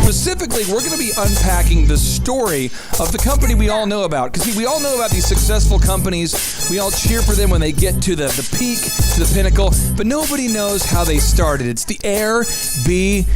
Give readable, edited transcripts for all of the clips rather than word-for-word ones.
Specifically, we're going to be unpacking the story of the company we all know about. Because we all know about these successful companies. We all cheer for them when they get to the peak, to the pinnacle. But nobody knows how they started. It's the AIRBnB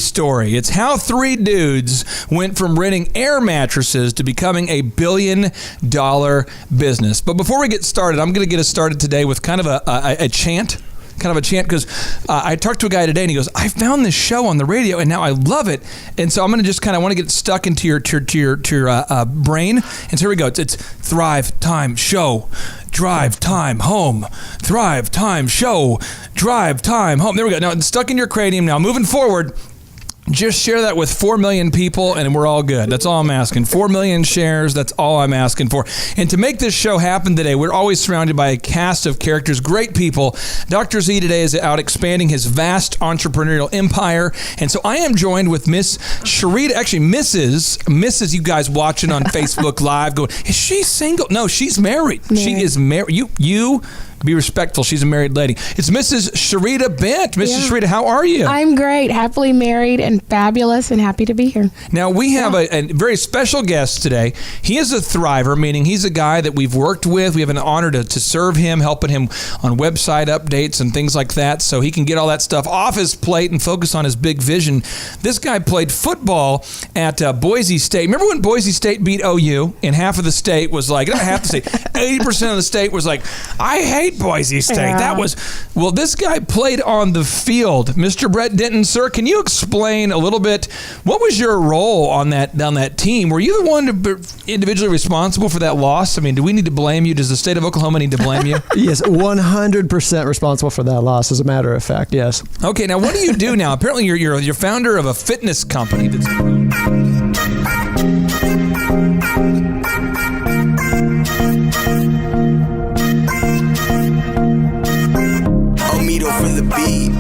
story. It's how three dudes went from renting air mattresses to becoming a billion-dollar business. But before we get started, I'm going to get us started today with kind of a chant. Because I talked to a guy today and he goes, I found this show on the radio and now I love it. And so I'm going to just I want to get stuck into your brain. And so here we go. It's Thrivetime show, drive time home, Thrivetime show, drive time home. There we go. Now it's stuck in your cranium. Now moving forward, just share that with 4 million people and we're all good. That's all I'm asking. 4 million shares, that's all I'm asking for. And to make this show happen today, we're always surrounded by a cast of characters, great people. Dr. Z today is out expanding his vast entrepreneurial empire. And so I am joined with Miss Sharita, actually Mrs. you guys watching on Facebook Live going, is she single? No, she's married. She is married. You be respectful. She's a married lady. It's Mrs. Sharita Bent. Mrs. Sharita, how are you? I'm great. Happily married and fabulous and happy to be here. Now, we have a very special guest today. He is a thriver, meaning he's a guy that we've worked with. We have an honor to serve him, helping him on website updates and things like that so he can get all that stuff off his plate and focus on his big vision. This guy played football at Boise State. Remember when Boise State beat OU and half of the state was like, not half the state, 80% of the state was like, I hate Boise State. Yeah. This guy played on the field. Mr. Brett Denton, sir, can you explain a little bit, what was your role on that team? Were you the one individually responsible for that loss? I mean, do we need to blame you? Does the state of Oklahoma need to blame you? Yes, 100% responsible for that loss, as a matter of fact, yes. Okay, now what do you do now? Apparently you're founder of a fitness company that's... from the beat.